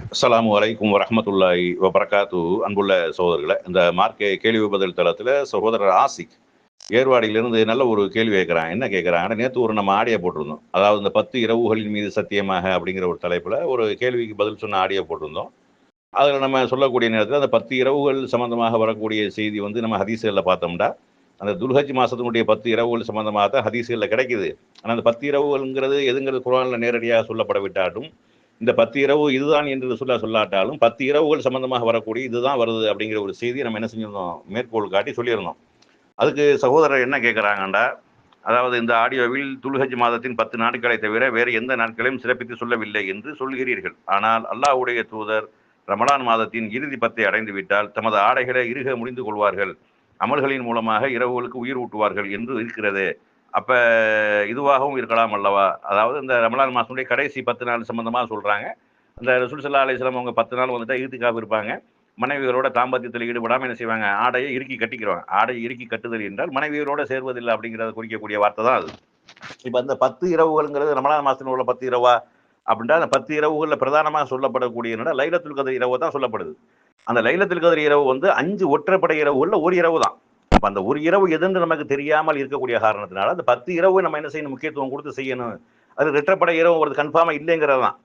அஸ்ஸலாமு அலைக்கும் வரஹ்மத்துல்லாஹி வபரகாத்து. அன்புள்ள சகோதரர்களை, இந்த மார்க்க கேள்வி பதில் தளத்தில் சகோதரர் ஆசிக் ஏர்வாடியிலிருந்து நல்ல ஒரு கேள்வி கேட்குறாங்க. என்ன கேட்குறாங்கன்னா, நேற்று ஒரு நம்ம ஆடியோ போட்டிருந்தோம். அதாவது இந்த 10 இரவுகளின் மீது சத்தியமாக அப்படிங்கிற ஒரு தலைப்பில் ஒரு கேள்விக்கு பதில் சொன்ன ஆடியோ போட்டிருந்தோம். அதில் நம்ம சொல்லக்கூடிய நேரத்தில் அந்த 10 இரவுகள் சம்பந்தமாக வரக்கூடிய செய்தி வந்து நம்ம ஹதீஸ்களில் பார்த்தோம்னா, அந்த துல்ஹஜ் மாதத்தினுடைய 10 இரவுகள் சம்பந்தமாக தான் ஹதீஸ்களில் கிடைக்குது. ஆனால் அந்த 10 இரவுகள்ங்கிறது எதுங்கிறது குர்ஆனில் நேரடியாக சொல்லப்படவிட்டாலும், இந்த 10 இரவு இதுதான் என்று சொல்லாட்டாலும் 10 இரவுகள் சம்பந்தமாக வரக்கூடிய இதுதான் வருது அப்படிங்கிற ஒரு செய்தியை நம்ம என்ன செஞ்சிருந்தோம், மேற்கோள் காட்டி சொல்லியிருந்தோம். அதுக்கு சகோதரர் என்ன கேட்குறாங்கண்டா, அதாவது இந்த ஆடியோவில் துல்ஹஜ் மாதத்தின் 10 நாட்களை தவிர வேறு எந்த நாட்களையும் சிறப்பித்து சொல்லவில்லை என்று சொல்கிறீர்கள். ஆனால் அல்லாஹ்வுடைய தூதர் ரமலான் மாதத்தின் இறுதி 10ஐ அடைந்து விட்டால் தமது ஆடைகளை இறுக முடிந்து கொள்வார்கள், அமல்களின் மூலமாக இரவுகளுக்கு உயிர் ஊட்டுவார்கள் என்று இருக்கிறது. அப்ப இதுவாகவும் இருக்கலாம் அல்லவா? அதாவது இந்த ரமலான் மாதத்துடைய கடைசி 10 நாள் சம்பந்தமாக சொல்றாங்க. இந்த ரசூல் ஸல்லல்லாஹு அலைஹி வஸல்லம் அவங்க 10 நாள் வந்துட்டா இஹ்திகாஃப் இருப்பாங்க. மனைவியரோட தாம்பத்தியத்தில் ஈடுபடாமல் என்ன செய்வாங்க, ஆடையை இறுக்கி கட்டிக்கிறாங்க. ஆடையை இறுக்கி கட்டுதல் என்றால் மனைவியரோட சேர்வதில்லை அப்படிங்கிறத குறிக்கக்கூடிய வார்த்தை தான் அது. இப்போ அந்த 10 இரவுகள்ங்கிறது ரமலான் மாதத்தில் உள்ள 10 இரவா அப்படின்ட்டா, அந்த 10 இரவுகளில் பிரதானமாக சொல்லப்படக்கூடிய லைலத்துல் கத்ர் இரவு தான் சொல்லப்படுது. அந்த லைலத்துல் கத்ர் இரவு வந்து 5 ஒற்றைப்படை இரவுகளில் ஒரு இரவு தான். அப்போ அந்த ஒரு இரவு எதுன்னு நமக்கு தெரியாமல் இருக்கக்கூடிய காரணத்தினால அந்த 10 இரவு நம்ம என்ன செய்யணும், முக்கியத்துவம் கொடுத்து செய்யணும். அது ரெட்டப்படை இரவு ஒரு கன்ஃபார்மாக இல்லைங்கிறது தான்.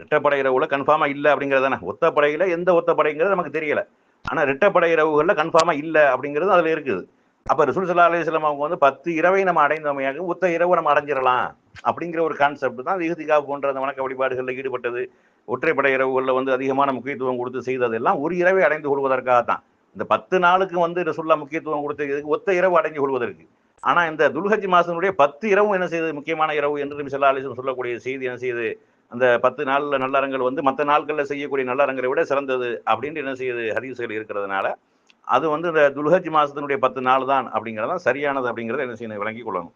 ரெட்டப்படை இரவுல கன்ஃபார்மாக இல்லை அப்படிங்கிறது தானே. ஒத்தப்படையில் எந்த ஒத்தப்படைங்கிறது நமக்கு தெரியல. ஆனால் ரெட்டப்படை இரவுகளில் கன்ஃபார்மாக இல்லை அப்படிங்கிறது அதில் இருக்குது. அப்போ ரசூல் ஸல்லல்லாஹு அலைஹி வஸல்லம் அவங்க வந்து 10 இரவை நம்ம அடைந்தமையாக ஒத்த இரவு நம்ம அடைஞ்சிடலாம் அப்படிங்கிற ஒரு கான்செப்ட் தான் இஹ்திகாஃப் போன்ற அந்த வணக்க வழிபாடுகளில் ஈடுபட்டது. ஒற்றைப்படை இரவுகளில் வந்து அதிகமான முக்கியத்துவம் கொடுத்து செய்ததெல்லாம் ஒரு இரவை அடைந்து கொள்வதற்காகத்தான். இந்த 10 நாளுக்கு வந்து ரசூலுல்லாஹ் முக்கியத்துவம் கொடுத்து ஒத்த இரவு அடைந்து கொள்வதற்கு. ஆனால் இந்த துல்ஹஜ் மாதத்தினுடைய 10 இரவும் என்ன செய்யுது, முக்கியமான இரவு என்று நபி ஸல்லல்லாஹு அலைஹி வஸல்லம் சொல்லக்கூடிய செய்தி என்ன செய்யுது, அந்த 10 நாள்ல நல்லறங்கள் வந்து மற்ற நாட்களில் செய்யக்கூடிய நல்லறங்களை விட சிறந்தது அப்படின்னு என்ன செய்யுது, ஹதீஸ்கள் இருக்கிறதுனால அது வந்து இந்த துல்ஹஜ் மாதத்தினுடைய 10 நாள் தான் அப்படிங்கிறதான் சரியானது அப்படிங்கிறத என்ன செய்யணும், விளங்கி கொள்ளணும்.